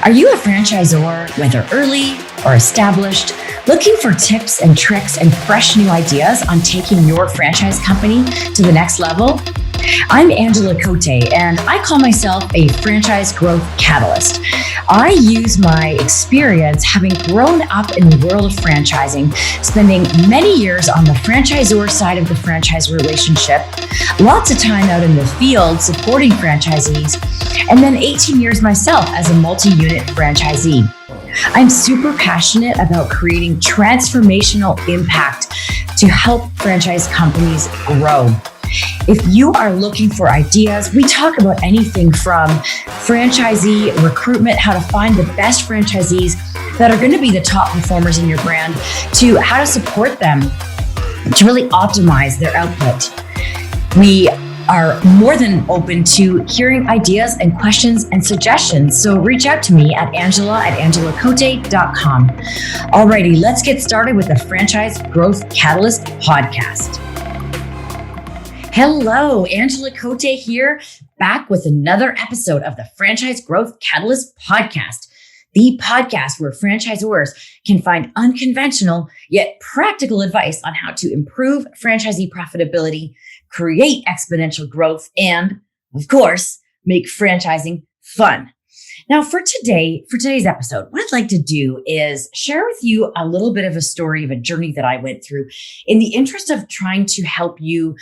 Are you a franchisor, whether early or established, looking for tips and tricks and fresh new ideas on taking your franchise company to the next level? I'm Angela Cote, and I call myself a franchise growth catalyst. I use my experience having grown up in the world of franchising, spending many years on the franchisor side of the franchise relationship, lots of time out in the field supporting franchisees, and then 18 years myself as a multi-unit franchisee. I'm super passionate about creating transformational impact to help franchise companies grow. If you are looking for ideas, we talk about anything from franchisee recruitment, how to find the best franchisees that are going to be the top performers in your brand, to how to support them to really optimize their output. We are more than open to hearing ideas and questions and suggestions. So reach out to me at angela@angelacote.com. Alrighty, let's get started with the Franchise Growth Catalyst podcast. Hello, Angela Cote here, back with another episode of the Franchise Growth Catalyst podcast, the podcast where franchisors can find unconventional yet practical advice on how to improve franchisee profitability, create exponential growth, and, of course, make franchising fun. Now, for today's episode, what I'd like to do is share with you a little bit of a story of a journey that I went through in the interest of trying to help you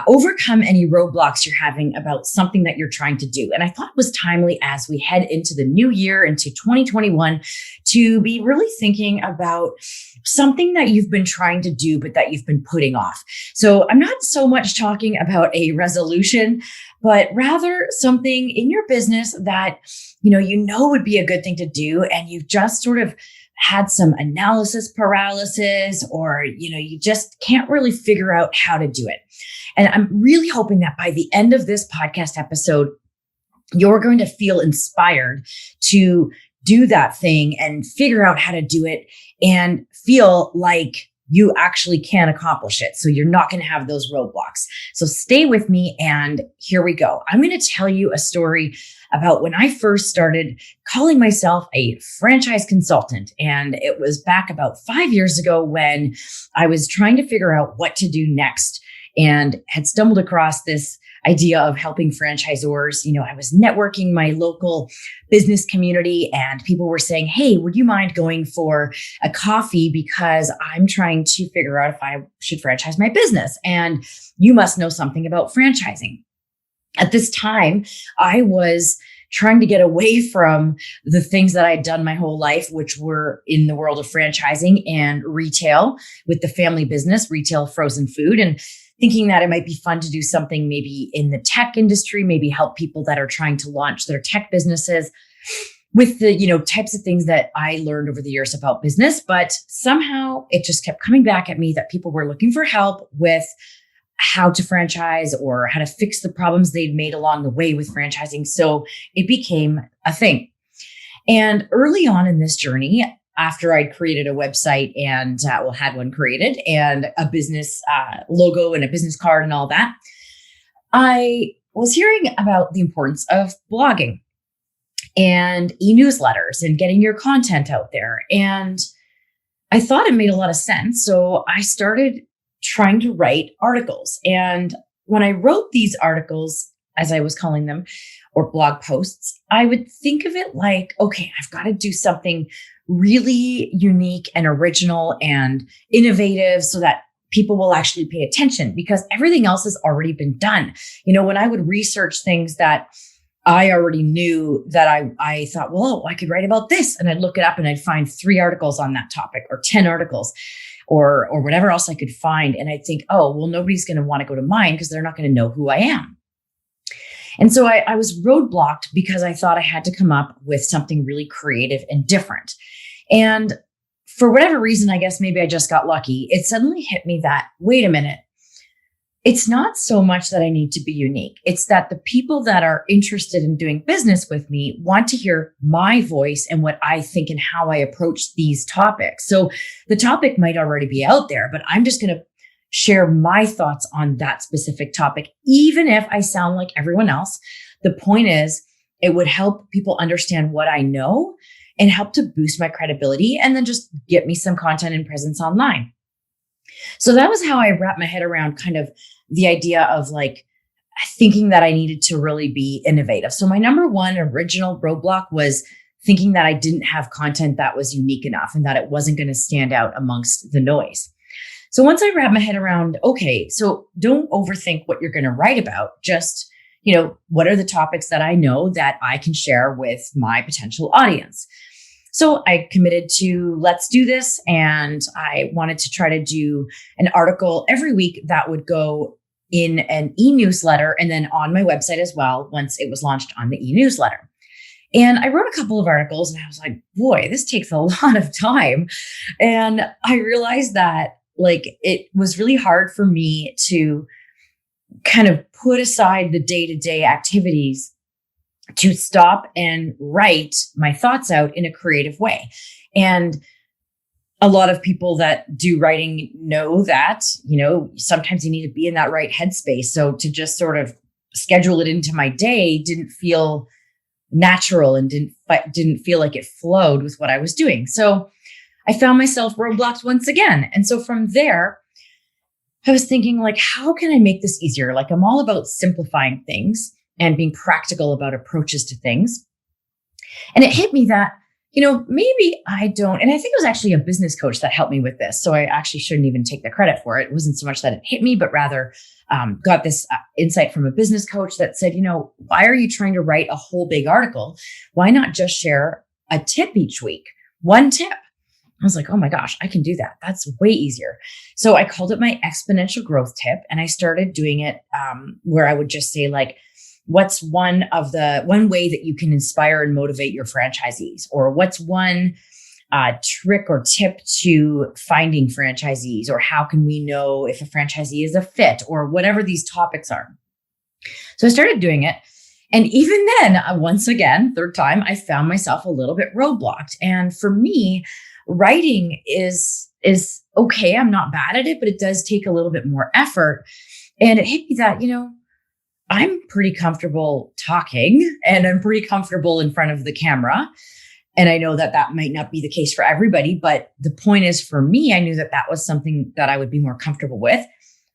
overcome any roadblocks you're having about something that you're trying to do. And I thought it was timely as we head into the new year, into 2021, to be really thinking about something that you've been trying to do, but that you've been putting off. So I'm not so much talking about a resolution, but rather something in your business that you know would be a good thing to do, and you've just sort of had some analysis paralysis, or you just can't really figure out how to do it. And I'm really hoping that by the end of this podcast episode, you're going to feel inspired to do that thing and figure out how to do it and feel like you actually can accomplish it. So you're not going to have those roadblocks. So stay with me, and here we go. I'm going to tell you a story about when I first started calling myself a franchise consultant. And it was back about 5 years ago when I was trying to figure out what to do next and had stumbled across this idea of helping franchisors. I was networking my local business community, and people were saying, "Hey, would you mind going for a coffee? Because I'm trying to figure out if I should franchise my business, and you must know something about franchising." At this time, I was trying to get away from the things that I'd done my whole life, which were in the world of franchising and retail with the family business, retail frozen food, and thinking that it might be fun to do something maybe in the tech industry, maybe help people that are trying to launch their tech businesses with the, types of things that I learned over the years about business. But somehow it just kept coming back at me that people were looking for help with how to franchise or how to fix the problems they'd made along the way with franchising. So it became a thing. And early on in this journey, after I'd created a website and had one created and a business logo and a business card and all that, I was hearing about the importance of blogging and e-newsletters and getting your content out there. And I thought it made a lot of sense. So I started trying to write articles. And when I wrote these articles, as I was calling them, or blog posts, I would think of it like, okay, I've got to do something really unique and original and innovative so that people will actually pay attention, because everything else has already been done. When I would research things that I already knew, that I thought, well, I could write about this, and I'd look it up and I'd find 3 articles on that topic or 10 articles or whatever else I could find. And I'd think, oh, well, nobody's going to want to go to mine because they're not going to know who I am. And so I was roadblocked because I thought I had to come up with something really creative and different. And for whatever reason, I guess maybe I just got lucky. It suddenly hit me that, wait a minute, it's not so much that I need to be unique. It's that the people that are interested in doing business with me want to hear my voice and what I think and how I approach these topics. So the topic might already be out there, but I'm just going to share my thoughts on that specific topic, even if I sound like everyone else. The point is, it would help people understand what I know and help to boost my credibility and then just get me some content and presence online. So that was how I wrapped my head around kind of the idea of like thinking that I needed to really be innovative. So my number one original roadblock was thinking that I didn't have content that was unique enough and that it wasn't going to stand out amongst the noise. So once I wrapped my head around, okay, so don't overthink what you're going to write about. Just, what are the topics that I know that I can share with my potential audience? So I committed to let's do this. And I wanted to try to do an article every week that would go in an e-newsletter and then on my website as well once it was launched on the e-newsletter. And I wrote a couple of articles and I was like, boy, this takes a lot of time. And I realized that it was really hard for me to kind of put aside the day-to-day activities to stop and write my thoughts out in a creative way. And a lot of people that do writing know that, sometimes you need to be in that right headspace. So to just sort of schedule it into my day didn't feel natural and didn't feel like it flowed with what I was doing. So I found myself roadblocked once again. And so from there, I was thinking how can I make this easier? I'm all about simplifying things and being practical about approaches to things. And it hit me that, maybe I don't, and I think it was actually a business coach that helped me with this. So I actually shouldn't even take the credit for it. It wasn't so much that it hit me, but rather got this insight from a business coach that said, why are you trying to write a whole big article? Why not just share a tip each week? One tip. I was like, oh my gosh, I can do that. That's way easier. So I called it my exponential growth tip. And I started doing it where I would just say what's one way that you can inspire and motivate your franchisees? Or what's one trick or tip to finding franchisees? Or how can we know if a franchisee is a fit? Or whatever these topics are. So I started doing it. And even then, once again, third time, I found myself a little bit roadblocked. And for me, writing is okay. I'm not bad at it, but it does take a little bit more effort. And it hit me that, I'm pretty comfortable talking and I'm pretty comfortable in front of the camera. And I know that might not be the case for everybody, but the point is for me, I knew that was something that I would be more comfortable with.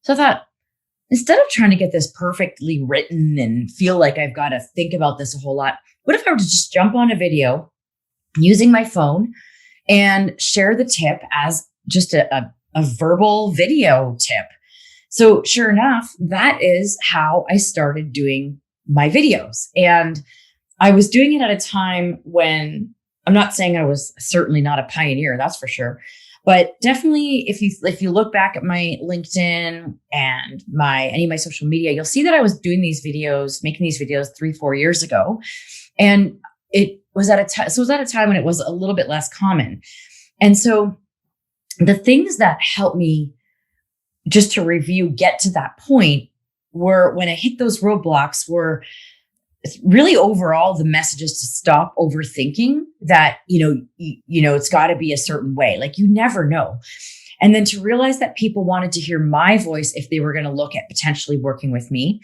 So I thought, instead of trying to get this perfectly written and feel like I've got to think about this a whole lot, what if I were to just jump on a video using my phone and share the tip as just a verbal video tip? So sure enough, that is how I started doing my videos. And I was doing it at a time when I'm not saying I was certainly not a pioneer, that's for sure. But definitely if you look back at my LinkedIn and any of my social media, you'll see that I was doing these videos, making these videos 3-4 years ago. And it was at a time when it was a little bit less common. And so the things that helped me, just to review, get to that point were when I hit those roadblocks were really overall the messages to stop overthinking that, it's got to be a certain way. You never know. And then to realize that people wanted to hear my voice if they were going to look at potentially working with me.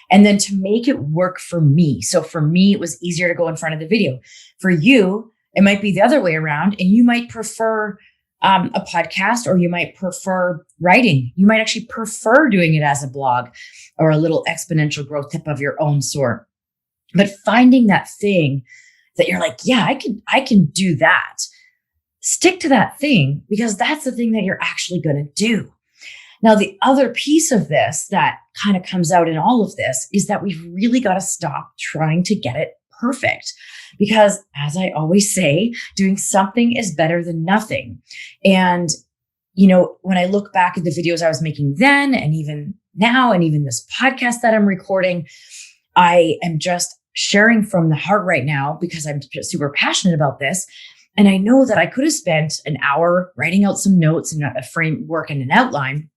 And then to make it work for me. So for me, it was easier to go in front of the video. For you, it might be the other way around, and you might prefer a podcast, or you might prefer writing. You might actually prefer doing it as a blog or a little exponential growth tip of your own sort. But finding that thing that you're like, yeah, I can do that. Stick to that thing, because that's the thing that you're actually going to do. Now, the other piece of this that kind of comes out in all of this is that we've really got to stop trying to get it perfect. Because as I always say, doing something is better than nothing. And, when I look back at the videos I was making then, and even now, and even this podcast that I'm recording, I am just sharing from the heart right now because I'm super passionate about this. And I know that I could have spent an hour writing out some notes and a framework and an outline,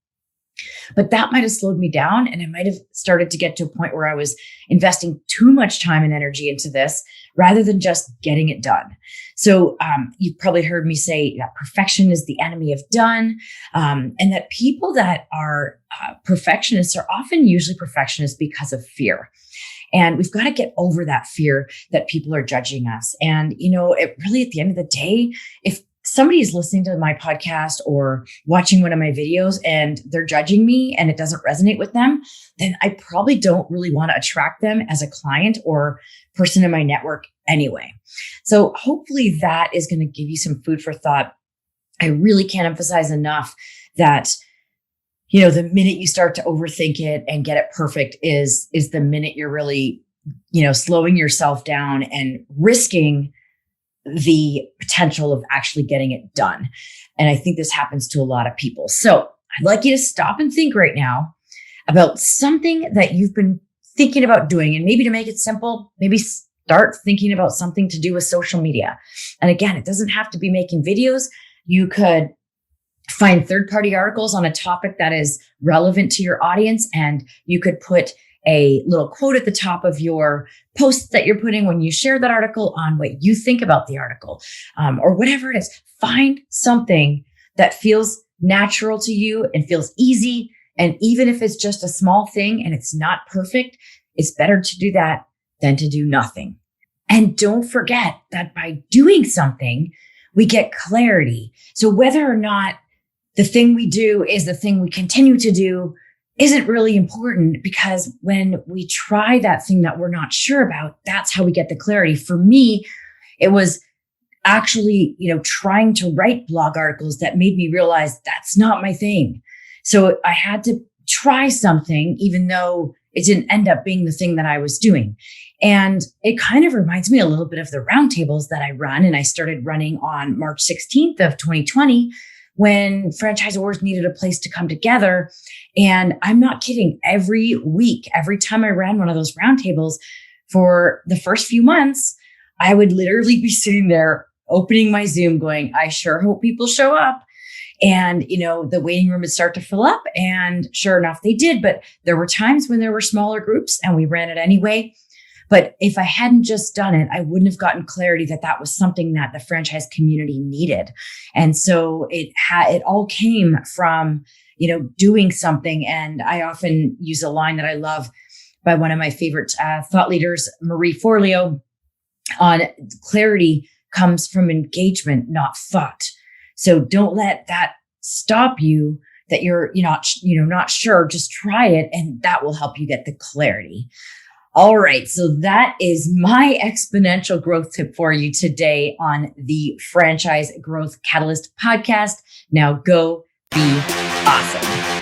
but that might have slowed me down. And I might have started to get to a point where I was investing too much time and energy into this rather than just getting it done. So you've probably heard me say that perfection is the enemy of done. And that people that are perfectionists are often usually perfectionists because of fear. And we've got to get over that fear that people are judging us. And, it really, at the end of the day, if somebody is listening to my podcast or watching one of my videos and they're judging me and it doesn't resonate with them, then I probably don't really want to attract them as a client or person in my network anyway. So hopefully that is going to give you some food for thought. I really can't emphasize enough that, the minute you start to overthink it and get it perfect is the minute you're really, slowing yourself down and risking the potential of actually getting it done. And I think this happens to a lot of people. So I'd like you to stop and think right now about something that you've been thinking about doing. And maybe to make it simple, maybe start thinking about something to do with social media. And again, it doesn't have to be making videos. You could find third-party articles on a topic that is relevant to your audience, and you could put a little quote at the top of your post that you're putting when you share that article on what you think about the article, or whatever it is. Find something that feels natural to you and feels easy. And even if it's just a small thing and it's not perfect, it's better to do that than to do nothing. And don't forget that by doing something, we get clarity. So whether or not the thing we do is the thing we continue to do isn't really important, because when we try that thing that we're not sure about, that's how we get the clarity. For me, it was actually, trying to write blog articles that made me realize that's not my thing. So I had to try something, even though it didn't end up being the thing that I was doing. And it kind of reminds me a little bit of the roundtables that I run. And I started running on March 16th of 2020, when franchisors needed a place to come together. And I'm not kidding, every week, every time I ran one of those roundtables for the first few months, I would literally be sitting there opening my Zoom going, I sure hope people show up. And, the waiting room would start to fill up. And sure enough, they did. But there were times when there were smaller groups and we ran it anyway. But if I hadn't just done it, I wouldn't have gotten clarity that that was something that the franchise community needed. And so it all came from, doing something. And I often use a line that I love by one of my favorite thought leaders, Marie Forleo, on clarity comes from engagement, not thought. So don't let that stop you that you're not sure. Just try it, and that will help you get the clarity. All right. So that is my exponential growth tip for you today on the Franchise Growth Catalyst podcast. Now go be awesome.